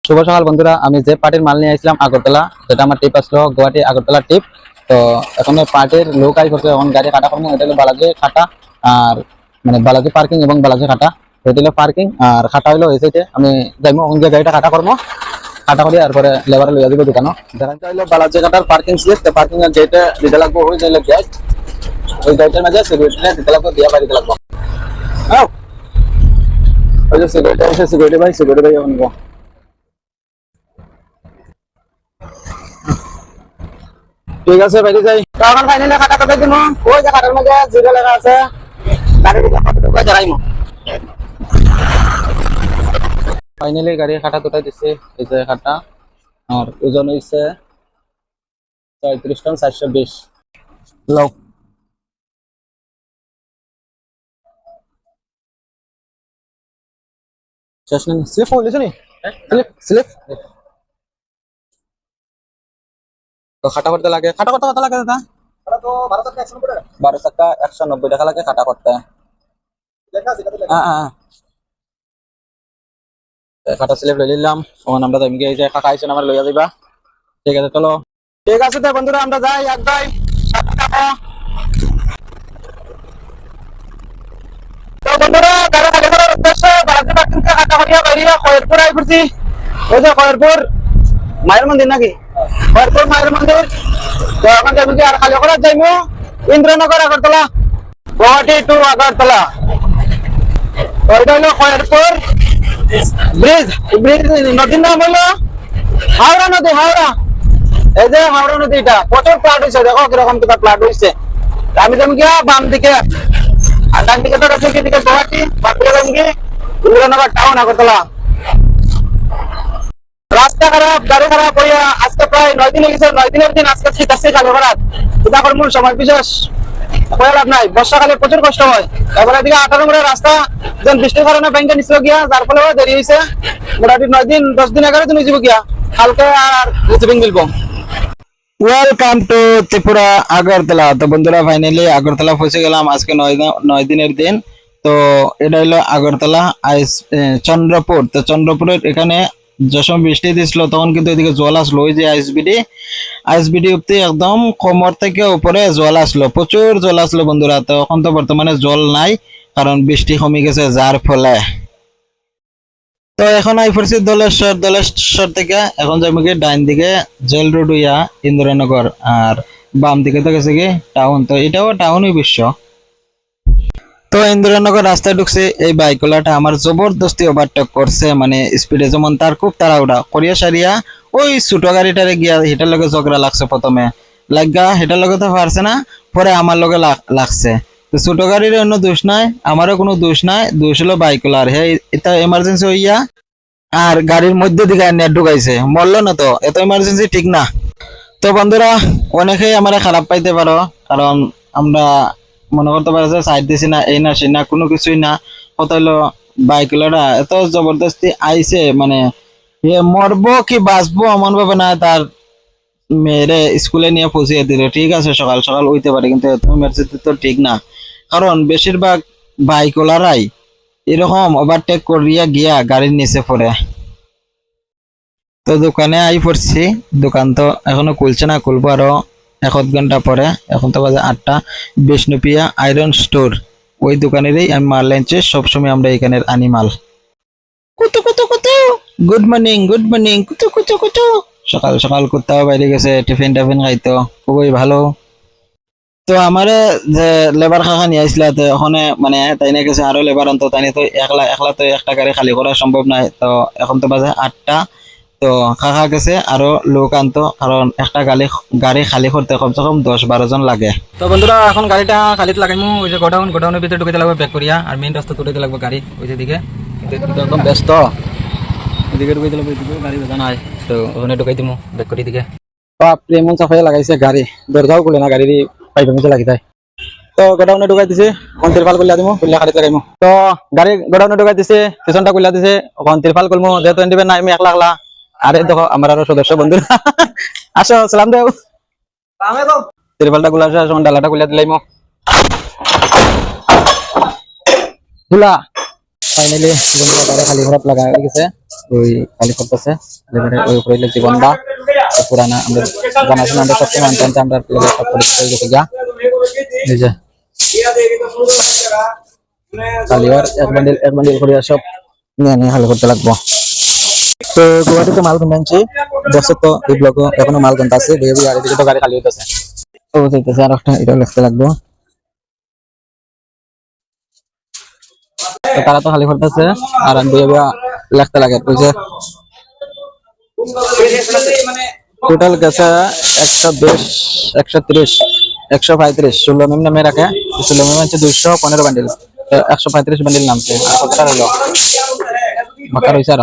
শুভ সকাল বন্ধুরা, আমি যে পার্টির মাল নিয়ে আসলাম আগরতলা, যেটা আমার টিপ আসলো গুয়াহাটি আগরতলা টিপ। তো এখন পার্টির লোক আই করছে, এখন গাড়ি কাটা করবো। এটা হলো বালাজি খাটা আর মানে বালাজি পার্কিং এবং বালাজি খাটা। এটা হলো পার্কিং আর খাটা হলো এই সাইডে। আমি যাইমু ওখান দিয়ে গাড়িটা কাটা করবো, কাটা করি আর পরে লেবার লইয়া দিব দোকানো। দেখা হলো বালাজি কাটার পার্কিং স্লিপ। তো পার্কিং এর যেটা দিতে লাগবো ওই যে গেট, ওই গাড়িটার মাঝে সিকিউরিটি দিতে লাগবো, দিয়া বাড়িতে লাগবো। হ্যাঁ, ওই যে সিকিউরিটি আছে, সিকিউরিটি ভাই নিবো। ঠিক আছে বাইরে যাই। তো এখন ফাইনালি খাতা কথা দিব। ওই যে খাতার মধ্যে জিরো লেখা আছে, গাড়ি কতটুকু জানাইমু। ফাইনালি গাড়ি খাতা দুটাই দিছে। এই যে খাতা আর ওজন হইছে 34 টন 420। লও শেষ নেই, স্লিপ হইছে নি? Slip slip. তো খাতা করতে লাগে, খাতা করতে কত লাগে দাদা? খাতা তো 12 টাকা 190 টাকা লাগে খাতা করতে। লেখা আছে, হ্যাঁ হ্যাঁ। খাতা স্লিপ লই নিলাম। ওখানে আমরা যাই গিয়ে, যে কাকা আইছেন আমার লইয়া যাইবা। ঠিক আছে চলো। ঠিক আছে তো বন্ধুরা, আমরা যাই এক ভাই। তো বন্ধুরা, গাড়ি খালি করার উদ্দেশ্যে বারাজি পার্কিং থেকে খাতা করিয়া বাইরিয়া খয়েরপুর আই পড়ছি। ওই যে খয়েরপুর মায়ের মন্দির নাকি, খয়েরপুর মায়ের মন্দির। তো এখন যাবো কি আর খালি করার যাইমু ইন্দ্রনগর আগরতলা, গুয়াহাটি টু আগরতলা। ওইটা হলো খয়েরপুর ব্রিজ। ব্রিজ নদীর নাম হলো হাওড়া নদী। হাওড়া, এই যে হাওড়া নদী, এটা প্রচুর প্লাট হয়েছে। দেখো কিরকম কিটা প্লাট হয়েছে। আমি যাবো গিয়া বাম দিকে, আর ডান দিকে তো আছে কি দিকে গুয়াহাটি, বাম দিকে যাবো কি ইন্দ্রনগর টাউন আগরতলা। রাস্তা খারাপ, গাড়ি খারাপ হইয়া আজকে প্রায় 9 দিন গেছে। 9 দিনের দিন আজকে ঠিক আছে চালু করার। এটা করার মূল সময় বিশেষ হয়ে লাভ নাই, বর্ষাকালে প্রচুর কষ্ট হয়। এবার এদিকে 18 নম্বরের রাস্তা যেন বৃষ্টির কারণে ব্যাংকে নিচল গিয়া, যার ফলে দেরি হয়েছে। মোটামুটি 9 দিন 10 দিন 11 দিন হয়ে যাবো গিয়া, কালকে আর রিসিভিং মিলবো। Welcome to Tripura Agartala. তো বন্ধুরা ফাইনালি আগরতলা পৌঁছে গেলাম। আজকে 9 দিনের দিন। তো এটা হলো আগরতলা চন্দ্রপুর। তো চন্দ্রপুরের এখানে যে সময় বৃষ্টি দিছিল তখন কিন্তু এদিকে জল আসলো। ওই যে আইএসবিডি অব্দি একদম কোমর থেকে উপরে জল আসলো, প্রচুর জল আসলো বন্ধুরা। তো এখন তো বর্তমানে জল নাই, কারণ বৃষ্টি কমে গেছে, যার ফলে। তো এখন আই পড়ছি দলেশ্বর থেকে। এখন যাবো কি ডাইন দিকে জেল রোড হইয়া ইন্দ্রনগর, আর বাম দিকে তো গেছে কি টাউন। তো এটাও টাউনই বিশ্ব। তো ইন্দ্রনগর রাস্তায় ঢুকছে, এই বাইকওয়ালাটা আমার জবরদস্তি ওভারটেক করছে, মানে স্পিডে যেমন তার খুব তাড়াহুড়া করিয়া সারিয়া ওই ছোট গাড়িটারে গিয়া হেটার লগে ঝগড়া লাগছে। প্রথমে লাগা হেটার লগে তো পারছে না, পরে আমার লগে লাগছে। তো ছোট গাড়ির অন্য দোষ নাই, আমারও কোনো দোষ নাই, দোষ হলো বাইকওয়ালার। হে এটা এমার্জেন্সি হইয়া আর গাড়ির মধ্যে দিকে নেট ঢুকাইছে, মরলো না। তো এত ইমার্জেন্সি ঠিক না। তো বন্ধুরা, অনেকেই আমরা খারাপ পাইতে পারো, কারণ আমরা মনে করতে পারে যে সাইড দিছি না, এই না সেই না, কোনো কিছুই না। কত হইলো বাইকওয়ালারা এত জবরদস্তি আইছে, মানে মরবো কি বাঁচবো এমন ভাবে না, তার মেয়েরে স্কুলে নিয়ে পৌঁছিয়ে দিল। ঠিক আছে সকাল সকাল হইতে পারে, কিন্তু এত ইমার্জেন্সি তো ঠিক না। কারণ বেশিরভাগ বাইকওয়ালারাই এরকম ওভারটেক করিয়া গিয়া গাড়ির নিচে পড়ে। তো দোকানে আই পড়ছি। দোকান তো এখনো খুলছে না, খুলবো আরো 1 ঘন্টা পরে। এখন তো বাজে 8টা। বিষ্ণুপ্রিয়া আয়রন স্টোর, ওই দোকানেরই আমি মাল আনছি। সবসময় আমরা এখানে আনি মাল। কুতু কুতু কুতু, গুড মর্নিং কুতু কুতু কুতু। সকাল সকাল কুত্তাও বাইরে গেছে টিফিন খাইতো, খুবই ভালো। তো আমারে যে লেবার খাখা নিয়ে আসলা, তো ওখানে মানে তাই না গেছে আরো লেবার আনতো। তাই তো একলা তো একটা গাড়ি খালি করা সম্ভব নয়। তো এখন তো বাজে 8টা। তো কাকা গেছে আরো লোক আনতো, কারণ একটা গাড়ি খালি করতে কমসে কম 10-12 জন লাগে। তো বন্ধুরা, এখন গাড়িটা খালিতে লাগাইমু। ওই যে গোডাউনের ভিতরে ঢুকাইতে লাগবে ব্যাক করিয়া, আর মেইন রাস্তা তুলে লাগবে গাড়ি ওই দিকে। কিন্তু একদম ব্যস্ত, ওইদিকে ঢুকাইতে লাগবে, এদিকে গাড়ি বেজা নাই। তো ওখানে ঢুকাই দিমু ব্যাক করি দিকে। বাপরে, এমন সাফাই লাগাইছে গাড়ি, দরজাও খুলে না, গাড়ির পাইপের মধ্যে লাগি যায়। তো গোডাউনে ঢুকাই দিছে, এখন তিরপাল খুলিয়া দিমু, খুলিয়া খালিতে লাগাইমু। তো গাড়ি গোডাউনে ঢুকাই দিছে, পিছনটা খুলিয়া দিছে, এখন তিরপাল খুলমু। যেহেতু এন্ডিবেন নাই, আমি একলা। আরে দেখো আমার আরো সদস্য বন্ধুরা, আসো সালাম দেও। তিরপালটা খুলে আসো, ডালাটা খুলে দিলাইমু। খুলা ফাইনালি বন্ধুরা, গাড়ি খালি ঘরাত লাগা হয়ে গেছে। ওই খালি করতেছে এবারে ওই উপরে জীবনটা পুরানা আমরা জানাশোনা আমরা সবসময় আনতে আমরা সব পরিষ্কার করে গেছি গা এই যে খালি আর এক বান্ডিল করে সব নিয়ে নিয়ে হাল করতে লাগবো। তো গুয়াহাটিতে মাল কিনে আনছি বছর তো এই ব্লক এখনো মাল কিনতে আছে বেবি আর এদিকে তো গাড়ি খালি হইতেছে ও যাইতেছে আর একটা এটা লিখতে লাগবো। তো তারা তো খালি করতেছে আর আমি বেবি লিখতে লাগে বুঝছে টোটাল গেছে 120 130 135 16 মিম নামে রাখে 16 মিম হচ্ছে 215 বান্ডিল 135 বান্ডিল নামছে আর কতটা হলো বাকার হইছে আর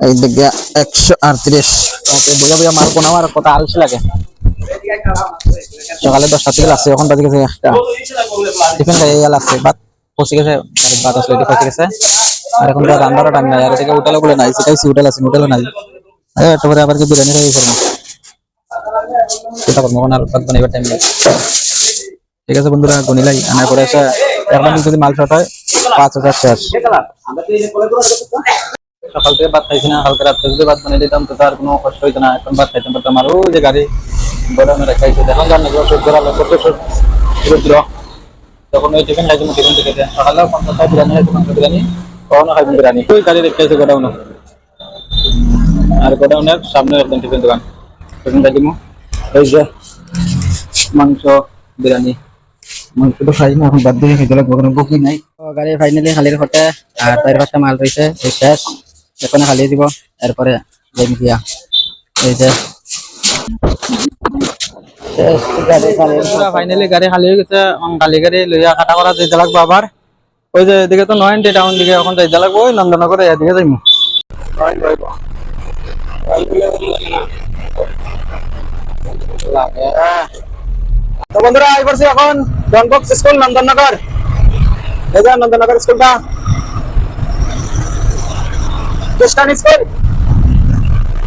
এই দিকে 138 ওকে বইয়া মাল কোন আমার কত আলস লাগে সকালে 10টা থেকে আসছে এখন বাজে গেছে একটা টিফিন খাই গেল আসছে ভাত পৌঁছে গেছে ভাত আসলে পৌঁছে গেছে আর এখন তো রান্নার টাইম নাই আর এদিকে হোটেলে বলে নাই সেটাই হোটেল আছে হোটেলে নাই তারপরে আবার কি বিরিয়ানি খাই করবো সেটা করবো আর ভাত বানাইবার টাইম নেই। ঠিক আছে বন্ধুরা গনিলাই আনার পরে এসে একবার যদি মাল শর্ট হয় 5000 শেষ। সকাল থেকে ভাত খাইছি না কালকে রাত্রে যদি ভাত বানিয়ে দিতাম তো তার কোনো কষ্ট হইতো না এখন ভাত খাইতাম পারতাম আর ওই যে গাড়ি গোডাউনে রাখাইছে এখন জানি রুদ্র তখন ওই টিফিন খাইছি টিফিন থেকে সকালে 50 বিরিয়ানি খাইছি মাংস বিরিয়ানি কখনো খাইছি বিরিয়ানি ওই গাড়ি রেখেছে গোডাউনে আর গোডাউনের সামনে একদম টিফিন দোকান টিফিন খাইছি এই যে মাংস বিরিয়ানি মাংস তো খাই না এখন বাদ দিয়ে খাইতে লাগবো কোনো বুকিং নাই গাড়ি ফাইনালি খালির হতে আর তার পাশে মাল রয়েছে এই শেষ এখন খালিয়ে দিব এরপরে যাই দিয়া এই যে ফাইনালি গাড়ি খালি হয়ে গেছে খালি গাড়ি লইয়া কাটা করা যেতে লাগবো আবার ওই যে এদিকে তো 90 টাউন দিকে এখন যাইতে লাগবো ওই নন্দনগরে এদিকে যাইমু তো বন্ধুরা এই বছর এখন ডনবক্স স্কুল নন্দননগর এই যে নন্দননগর স্কুলটা খ্রিস্টান স্কুল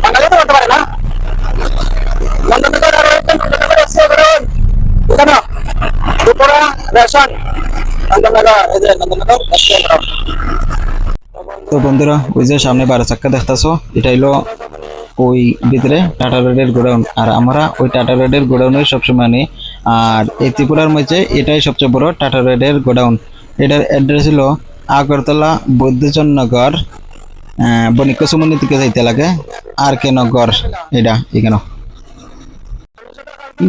বাঙালি তো করতে পারে না নন্দননগর আর নন্দননগর আছে এখানে দুপুরা রেশন নন্দননগর এই যে নন্দননগর তো বন্ধুরা ওই যে সামনে 12 চাক্কা দেখতেছো এটা হলো ওই ভিতরে টাটা রোডের গোডাউন আর আমরা ওই টাটা রোডের গোডাউনে সবসময় নেই আর এই ত্রিপুরার মধ্যে এটাই সবচেয়ে বড় টাটা রোডের গোডাউন এটার অ্যাড্রেস হলো আগরতলা বৌদ্ধচন্দ্রনগর বণিক সুমনি থেকে যাইতে লাগে আর কে নগর এটা এখানে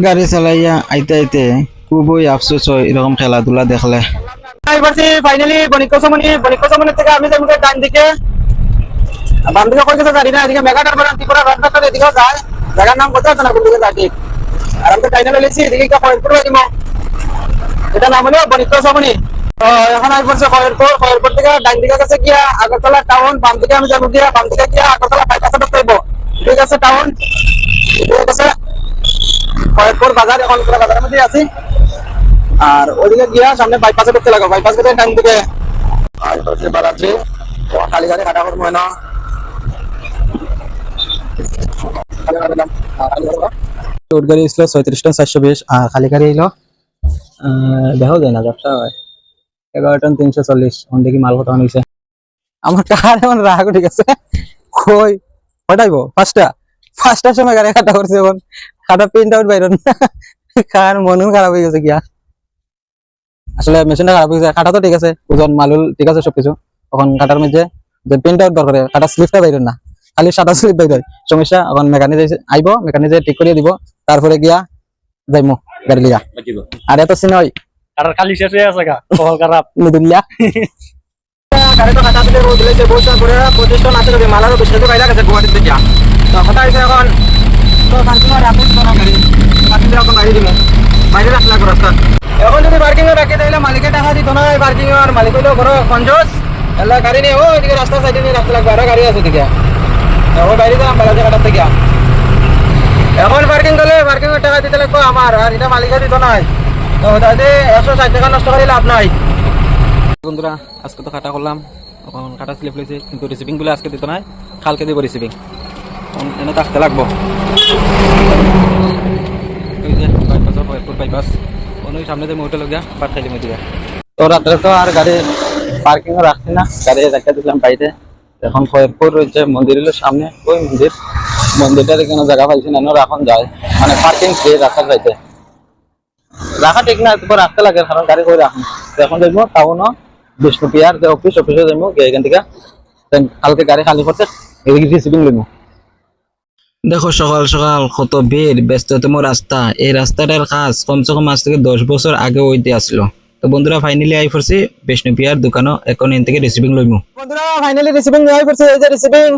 গাড়ি চালাইয়া আইতে আইতে খুবই আফসোস হয় এরকম খেলাধুলা দেখলে। ফাইনালি বণিক সুমনি থেকে আমি যাবো ডান দিকে বাম দিকে কই গেছে জানি না এদিকে মেগাটার পরে ত্রিপুরা রথঘাটের এদিকেও যায় জায়গার নাম কোথাও না কোন দিকে যায় ঠিক আর আমি তো টাইনে লইছি এদিকে খয়েরপুর দিব এটা নাম হলো বণিক সুমনি। এখন আমি বলছি খয়েরপুর থেকে ডান দিকে গেছে গিয়া আগরতলা টাউন বাম দিকে আমি যাবো গিয়া বাম দিকে গিয়া আগরতলা বাইপাসে ঢুকতে হইব ঠিক আছে টাউন ঠিক আছে খয়েরপুর বাজার এখন পুরো বাজারের মধ্যে আছি আর ওইদিকে গিয়া সামনে বাইপাসে ঢুকতে লাগো বাইপাস থেকে ডান দিকে বাড়াচ্ছি খালি গাড়ি কাটা করবো না টোট গাড়ি ছিল 36 টন 420 আর খালি গাড়ি এলো দেখো যায় না ব্যবসা হয় 11 টন 340 ওন দেখি মাল কত হইছে আমার কার এমন রাগ ঠিক আছে কই হটাইবো ফার্স্টটা সময় গাড়ি কাটা করছে এখন কাটা প্রিন্ট আউট বাইরন কার মনন খারাপ হয়ে গেছে কিয়া আসলে মেশিনটা খারাপ হয়ে গেছে কাটা তো ঠিক আছে ওজন মালুল ঠিক আছে সবকিছু এখন কাটার মধ্যে যে প্রিন্ট আউট দরকার কাটা স্লিপটা বাইরন না খালি সাদা স্লিপ বাইর হয় সমস্যা এখন মেকানিক আইবো মেকানিক ঠিক করে দিব তারপরে গিয়া যাইমু গাড়ি লিয়া আর এত সিন হয় আর খালি শেষ হয়ে আছে গা কল খারাপ নিদুলিয়া গাড়ি তো কাটা দিলে রোজ দিলে বসে করে প্রতিষ্ঠান আছে যদি মালারও বেশি তো গাড়ি আছে গুয়াহাটি থেকে তো কথা হইছে এখন তো কান্টিনিউ রাখুন তো গাড়ি কান্টিনিউ এখন গাড়ি দিব বাইরে রাখলা রাস্তা এখন যদি পার্কিং এ রাখি তাহলে মালিকের টাকা দিত না পার্কিং আর মালিক হইলো বড় কনজুস এলা গাড়ি নেই ও এদিকে রাস্তা সাইডে নিয়ে রাখতে লাগবে আর গাড়ি আছে দিকে এখন বাইরে যাম বালাজে কাটার থেকে এখন পার্কিং করলে পার্কিং এর টাকা দিতে লাগবে আমার আর এটা মালিকের দিত নাই তো তাতে 160 টাকা নষ্ট করে লাভ নাই। বন্ধুরা আজকে তো কাটা করলাম এখন কাটা স্লিপ লইছে কিন্তু রিসিভিং গুলো আজকে দিত না কালকে দিব রিসিভিং এনে থাকতে লাগবো। ওই যে বাইপাস ফরিদপুর বাইপাস ওই সামনে যে মোটে লগিয়া পার খাইলে মধ্যে তো রাত্রে তো আর গাড়ি পার্কিং রাখছি না, গাড়ি রেখে দিলাম বাইরে। এখন ফরিদপুর রয়েছে মন্দিরের সামনে, ওই মন্দিরটার এখানে জায়গা পাইছি না, এখন যায় মানে পার্কিং ফ্রি রাখার চাইতে রাখা ঠিক না, এরপর রাখতে লাগে কারণ গাড়ি করে রাখুন। তো এখন দেখবো টাউনও বিষ্ণুপিয়ার যে অফিসে যাবো এখান থেকে কালকে গাড়ি খালি করতে এদিকে রিসিভিং নেবো। দেখো সকাল সকাল কত ভিড়, ব্যস্ততম রাস্তা। এই রাস্তাটার কাজ কমসে কম আজ থেকে 10 বছর আগে হইতে আসলো। তো বন্ধুরা ফাইনালি আই পড়ছি বিষ্ণুপিয়ার দোকানও, এখন এখান থেকে রিসিভিং লইমু। বন্ধুরা ফাইনালি রিসিভিং নিয়ে পড়ছে, এই যে রিসিভিং।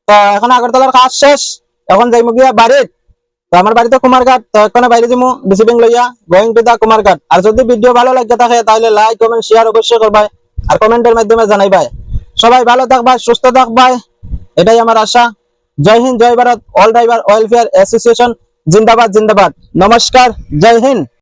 তো এখন আগরতলার কাজ শেষ, এখন যাইমু গিয়া বাড়িত। তো আমার বাড়িতে কুমারঘাট, তো এখন বাইরে যাবো রিসিভিং লইয়া, গোয়িং টু দা কুমারঘাট। আর যদি ভিডিও ভালো লাগে থাকে তাহলে লাইক কমেন্ট শেয়ার অবশ্যই করবাই, আর কমেন্টের মাধ্যমে জানাইবাই। সবাই ভালো থাকবাই, সুস্থ থাকবাই, এটাই আমার আশা। জয় হিন্দ, জয় Bharat, all driver welfare association জিন্দাবাদ জিন্দাবাদ। নমস্কার, জয় হিন্দ।